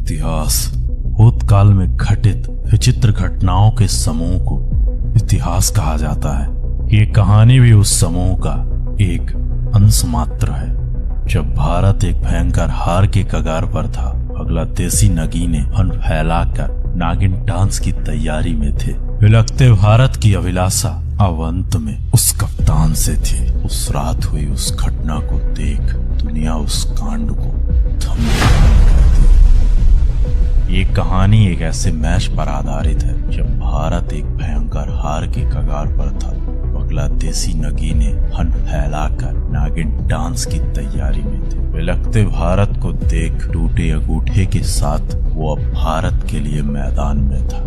इतिहास भूतकाल में घटित विचित्र घटनाओं के समूह को इतिहास कहा जाता है। ये कहानी भी उस समूह का एक अंश मात्र है। जब भारत एक भयंकर हार के कगार पर था, बांग्लादेशी नगीने फन फैलाकर नागिन डांस की तैयारी में थे। विलखते भारत की अभिलाषा अब अंत में उस कप्तान से थी। उस रात हुई उस घटना को देख दुनिया उस कांड को थम करती। ये कहानी एक ऐसे मैच पर आधारित है जब भारत एक भयंकर हार के कगार पर था। बांग्लादेशी नगीने फन फैलाकर नागिन डांस की तैयारी में थे। विलखते भारत को देख टूटे अंगूठे के साथ वो अब भारत के लिए मैदान में था।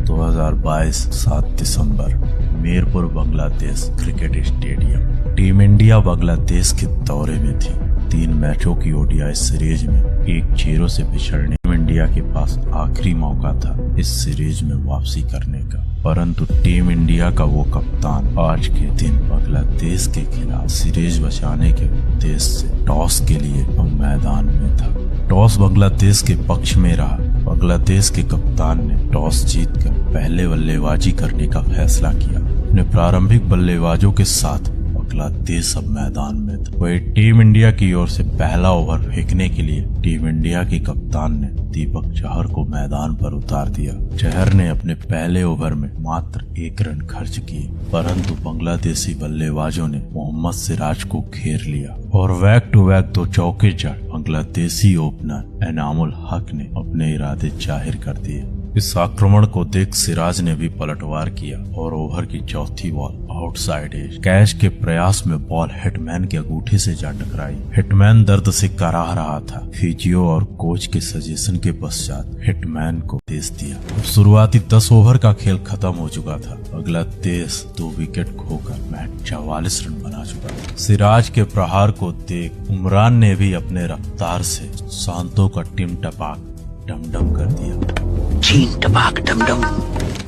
2022 7 दिसंबर Mirpur Bangladesh cricket stadium. Team India Bangladesh के दौरे में थी। 3 मैचों की ओडीआई सीरीज में 1-0 से पिछड़ने टीम इंडिया के पास आखिरी मौका था इस सीरीज में वापसी करने का, परंतु टीम इंडिया का वो कप्तान आज के दिन बांग्लादेश के खिलाफ सीरीज बचाने के उद्देश्य से टॉस के लिए मैदान में था। टॉस बांग्लादेश के पक्ष में रहा। बांग्लादेश के कप्तान ने टॉस जीतकर पहले बल्लेबाजी करने का फैसला किया। अपने प्रारंभिक बल्लेबाजों के साथ बांग्लादेश अब मैदान में था। वही टीम इंडिया की ओर से पहला ओवर फेंकने के लिए टीम इंडिया के कप्तान ने दीपक चहर को मैदान पर उतार दिया। चहर ने अपने पहले ओवर में मात्र 1 रन खर्च किए, परंतु बांग्लादेशी बल्लेबाजों ने मोहम्मद सिराज को घेर लिया और बैक टू बैक 2 चौके जड़ बांग्लादेशी ओपनर एनामुल हक ने अपने इरादे जाहिर कर दिए। इस आक्रमण को देख सिराज ने भी पलटवार किया और ओवर की चौथी बॉल आउटसाइड एज कैच के प्रयास में बॉल हिटमैन के अंगूठे से जा टकराई। हिटमैन दर्द से कराह रहा था। फिजियो और कोच के सजेशन के पश्चात हिटमैन को तेज दिया। शुरुआती 10 ओवर का खेल खत्म हो चुका था। बांग्लादेश 2 विकेट खोकर मैच 44 रन बना चुका था। सिराज के प्रहार को देख उमरान ने भी अपने रफ्तार से शांतों का टीम टपाक डमडम कर दिया।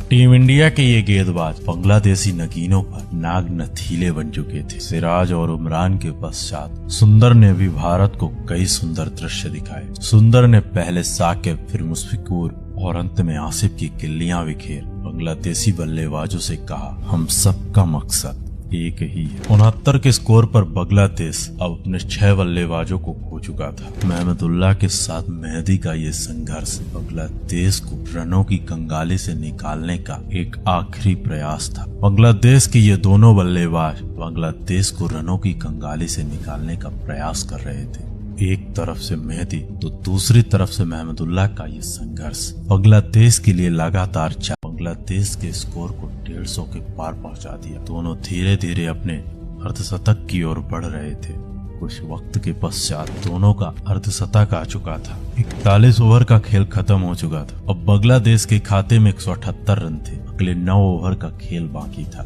टीम इंडिया के ये गेंदबाज बांग्लादेशी नगीनों पर नाग नथीले बन चुके थे। सिराज और उमरान के पश्चात सुंदर ने भी भारत को कई सुंदर दृश्य दिखाए। सुंदर ने पहले साकिब, फिर मुशफिकुर और अंत में आसिफ की किल्लियां बिखेर बांग्लादेशी बल्लेबाजों से कहा, हम सबका मकसद एक ही है। 69 के स्कोर पर बांग्लादेश अब अपने 6 बल्लेबाजों को खो चुका था। महमदुल्लाह के साथ मेहदी का ये संघर्ष बांग्लादेश को रनों की कंगाली से निकालने का एक आखिरी प्रयास था। बांग्लादेश के ये दोनों बल्लेबाज बांग्लादेश को रनों की कंगाली से निकालने का प्रयास कर रहे थे। एक तरफ से मेहदी तो दूसरी तरफ से महमदुल्लाह का ये संघर्ष बांग्लादेश के लिए लगातार बांग्लादेश के स्कोर को 150 के पार पहुंचा दिया। दोनों धीरे धीरे अपने अर्धशतक की ओर बढ़ रहे थे। कुछ वक्त के पश्चात दोनों का अर्धशतक आ चुका था। 41 ओवर का खेल खत्म हो चुका था। अब बांग्लादेश के खाते में 178 रन थे। अगले 9 ओवर का खेल बाकी था।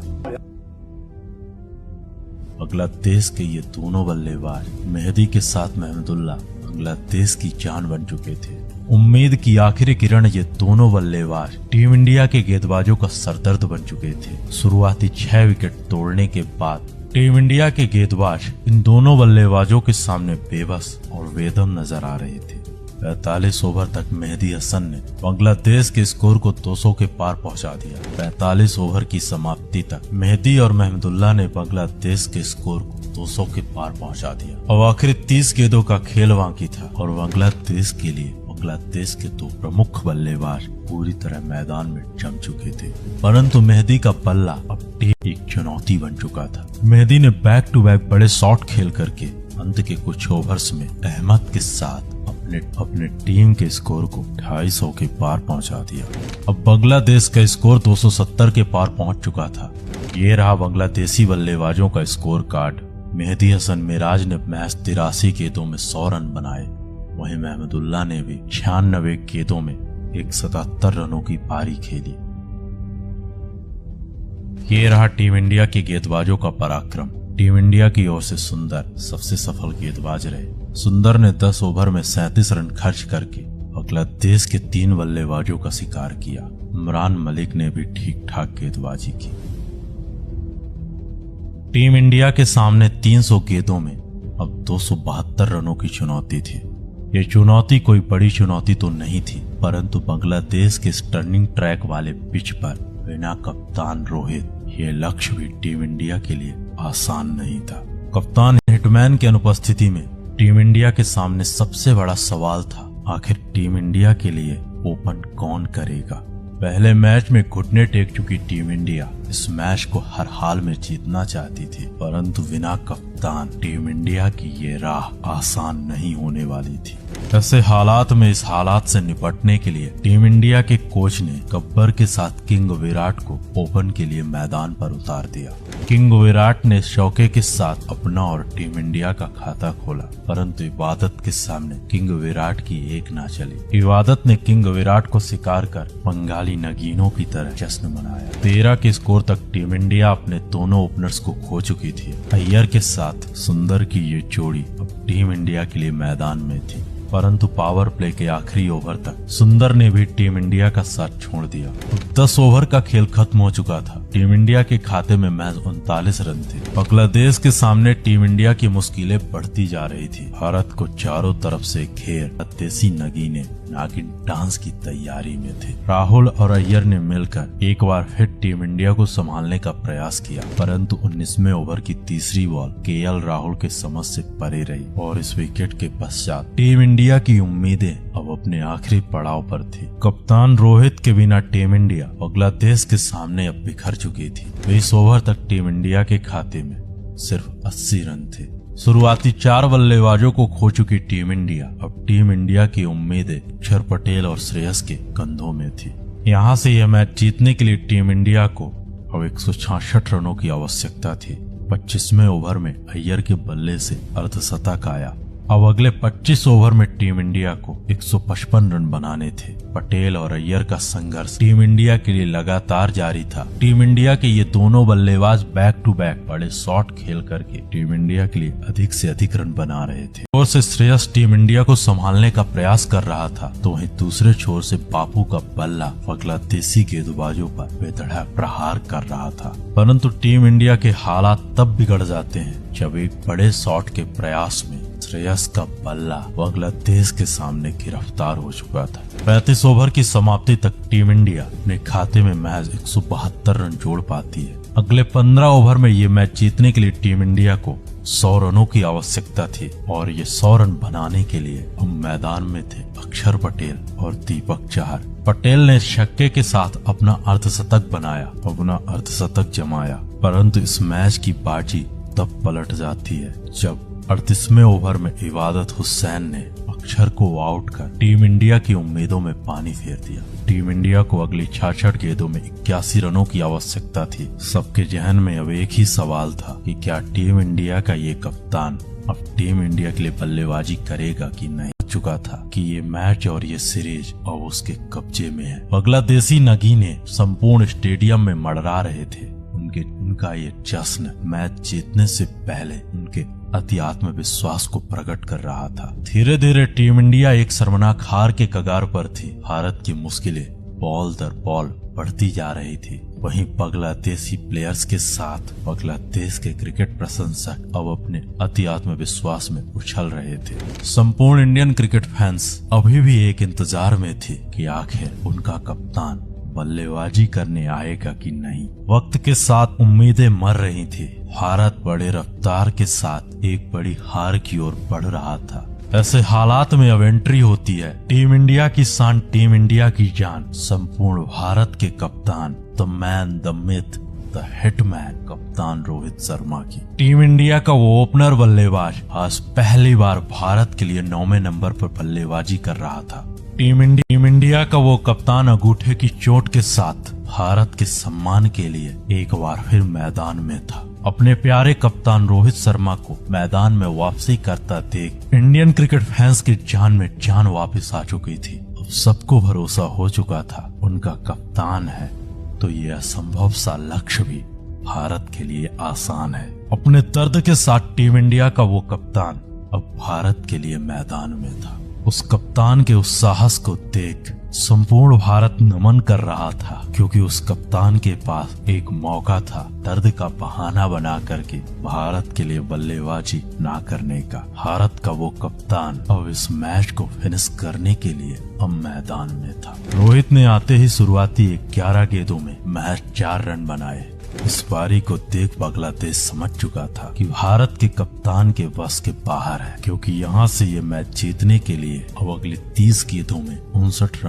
बांग्लादेश के ये दोनों बल्लेबाज मेहदी के साथ महमदुल्लाह बांग्लादेश की जान बन चुके थे। उम्मीद की आखिरी किरण ये दोनों बल्लेबाज टीम इंडिया के गेंदबाजों का सरदर्द बन चुके थे। शुरुआती 6 विकेट तोड़ने के बाद टीम इंडिया के गेंदबाज इन दोनों बल्लेबाजों के सामने बेबस और बेदम नजर आ रहे थे। 45 ओवर तक मेहदी हसन ने बांग्लादेश के स्कोर को 200 के पार पहुंचा दिया। 45 ओवर की समाप्ति तक मेहदी और महमदुल्लाह ने बांग्लादेश के स्कोर को 200 के पार पहुंचा दिया। अब आखिरी 30 गेंदों का खेल बाकी था और बांग्लादेश के लिए बांग्लादेश के 2 प्रमुख बल्लेबाज पूरी तरह मैदान में जम चुके थे, परंतु मेहदी का पल्ला अब एक चुनौती बन चुका था। मेहदी ने बैक टू बैक बड़े शॉट खेल करके अंत के कुछ ओवर्स में अहमद के साथ अपने टीम के स्कोर को 250 के पार पहुंचा दिया। अब बांग्लादेश का स्कोर 270 के पार पहुंच चुका था। ये रहा बांग्लादेशी बल्लेबाजों का स्कोर कार्ड। मेहदी हसन मिराज ने मैच 83 गेंदों में 100 रन बनाए। वहीं महमदुल्लाह ने भी 96 गेंदों में 177 रनों की पारी खेली। ये रहा टीम इंडिया के गेंदबाजों का पराक्रम। टीम इंडिया की ओर से सुंदर सबसे सफल गेंदबाज रहे। सुंदर ने 10 ओवर में 37 रन खर्च करके बांग्लादेश के 3 बल्लेबाजों का शिकार किया। इमरान मलिक ने भी ठीक ठाक गेंदबाजी की। टीम इंडिया के सामने 300 गेंदों में अब 272 रनों की चुनौती थी। ये चुनौती कोई बड़ी चुनौती तो नहीं थी, परंतु बांग्लादेश के इस टर्निंग ट्रैक वाले पिच पर बिना कप्तान रोहित ये लक्ष्य भी टीम इंडिया के लिए आसान नहीं था। कप्तान हिटमैन की अनुपस्थिति में टीम इंडिया के सामने सबसे बड़ा सवाल था, आखिर टीम इंडिया के लिए ओपन कौन करेगा। पहले मैच में घुटने टेक चुकी टीम इंडिया इस मैच को हर हाल में जीतना चाहती थी, परंतु बिना कप्तान टीम इंडिया की ये राह आसान नहीं होने वाली थी। ऐसे हालात में इस हालात से निपटने के लिए टीम इंडिया के कोच ने गब्बर के साथ किंग विराट को ओपन के लिए मैदान पर उतार दिया। किंग विराट ने शौके के साथ अपना और टीम इंडिया का खाता खोला, परंतु इबादत के सामने किंग विराट की एक ना चली। इबादत ने किंग विराट को शिकार कर बंगाली नगीनों की तरह जश्न मनाया। 13 के स्कोर तक टीम इंडिया अपने दोनों ओपनर्स को खो चुकी थी। अय्यर के साथ सुंदर की ये जोड़ी अब टीम इंडिया के लिए मैदान में थी, परंतु पावर प्ले के आखिरी ओवर तक सुंदर ने भी टीम इंडिया का साथ छोड़ दिया। 10 ओवर का खेल खत्म हो चुका था। टीम इंडिया के खाते में महज 39 रन थे। बांग्लादेश के सामने टीम इंडिया की मुश्किलें बढ़ती जा रही थी। भारत को चारों तरफ से घेर देसी नगीने नागिन डांस की तैयारी में थे। राहुल और अय्यर ने मिलकर एक बार फिर टीम इंडिया को संभालने का प्रयास किया, परंतु 19वें ओवर की तीसरी बॉल केएल राहुल के समझ से परे रही और इस विकेट के पश्चात टीम इंडिया की उम्मीदें अब अपने आखिरी पड़ाव पर थी। कप्तान रोहित के बिना टीम इंडिया बांग्लादेश के सामने अब बिखर चुकी थी। 20 ओवर तक टीम इंडिया के खाते में सिर्फ 80 रन थे। शुरुआती 4 बल्लेबाजों को खो चुकी टीम इंडिया अब टीम इंडिया की उम्मीदें अक्षर पटेल और श्रेयस के कंधों में थी। यहां से यह मैच जीतने के लिए टीम इंडिया को अब 166 रनों की आवश्यकता थी। 25वें ओवर में अय्यर के बल्ले से अर्धशतक आया। अब अगले 25 ओवर में टीम इंडिया को 155 रन बनाने थे। पटेल और अय्यर का संघर्ष टीम इंडिया के लिए लगातार जारी था। टीम इंडिया के ये दोनों बल्लेबाज बैक टू बैक बड़े शॉट खेल करके टीम इंडिया के लिए अधिक से अधिक रन बना रहे थे। छोर से श्रेयस टीम इंडिया को संभालने का प्रयास कर रहा था, तो वहीं दूसरे छोर से बापू का बल्ला बांग्लादेशी गेंदबाजों पर बेधड़क प्रहार कर रहा था। परंतु टीम इंडिया के हालात तब बिगड़ जाते हैं जब एक बड़े शॉट के प्रयास में श्रेयस का बल्ला बांग्लादेश के सामने गिरफ्तार हो चुका था। 35 ओवर की समाप्ति तक टीम इंडिया अपने खाते में महज 172 रन जोड़ पाती है। अगले 15 ओवर में ये मैच जीतने के लिए टीम इंडिया को 100 रनों की आवश्यकता थी और ये 100 रन बनाने के लिए हम मैदान में थे अक्षर पटेल और दीपक चहर। पटेल ने छक्के के साथ अपना अर्धशतक बनाया, अपना अर्धशतक जमाया, परंतु इस मैच की बाजी तब पलट जाती है जब 38वें ओवर में इबादत हुसैन ने अक्षर को आउट कर टीम इंडिया की उम्मीदों में पानी फेर दिया। टीम इंडिया को अगली 66 गेंदों में 81 रनों की आवश्यकता थी। सबके जहन में अब एक ही सवाल था कि क्या टीम इंडिया का ये कप्तान अब टीम इंडिया के लिए बल्लेबाजी करेगा कि नहीं। चुका था कि ये मैच और ये सीरीज अब उसके कब्जे में है। बांग्लादेशी नगीने संपूर्ण स्टेडियम में मड़रा रहे थे। उनका ये जश्न मैच जीतने से पहले उनके अति आत्मविश्वास को प्रकट कर रहा था। धीरे धीरे टीम इंडिया एक शर्मनाक हार के कगार पर थी। भारत की मुश्किलें बॉल दर बॉल बढ़ती जा रही थी। वहीं बांग्लादेशी प्लेयर्स के साथ बांग्लादेश के क्रिकेट प्रशंसक अब अपने अति आत्मविश्वास में उछल रहे थे। संपूर्ण इंडियन क्रिकेट फैंस अभी भी एक इंतजार में थे कि आखिर उनका कप्तान बल्लेबाजी करने आएगा कि नहीं। वक्त के साथ उम्मीदें मर रही थी। भारत बड़े रफ्तार के साथ एक बड़ी हार की ओर बढ़ रहा था। ऐसे हालात में अब एंट्री होती है टीम इंडिया की शान, टीम इंडिया की जान, संपूर्ण भारत के कप्तान, the man, the myth, the hitman, कप्तान रोहित शर्मा की। टीम इंडिया का वो ओपनर बल्लेबाज आज पहली बार भारत के लिए 9वें नंबर पर बल्लेबाजी कर रहा था। टीम इंडिया का वो कप्तान अंगूठे की चोट के साथ भारत के सम्मान के लिए एक बार फिर मैदान में था। अपने प्यारे कप्तान रोहित शर्मा को मैदान में वापसी करता देख इंडियन क्रिकेट फैंस की जान में जान वापस आ चुकी थी। अब सबको भरोसा हो चुका था उनका कप्तान है तो ये असंभव सा लक्ष्य भी भारत के लिए आसान है। अपने दर्द के साथ टीम इंडिया का वो कप्तान अब भारत के लिए मैदान में था। उस कप्तान के उस साहस को देख संपूर्ण भारत नमन कर रहा था, क्योंकि उस कप्तान के पास एक मौका था दर्द का बहाना बना करके भारत के लिए बल्लेबाजी ना करने का। भारत का वो कप्तान अब इस मैच को फिनिश करने के लिए अब मैदान में था। रोहित ने आते ही शुरुआती 11 गेंदों में महज 4 रन बनाए। इस पारी को देख बांग्लादेश समझ चुका था कि भारत के कप्तान के बस के बाहर है, क्योंकि यहाँ से ये मैच जीतने के लिए अब अगली 30 गेंदों में 59 रन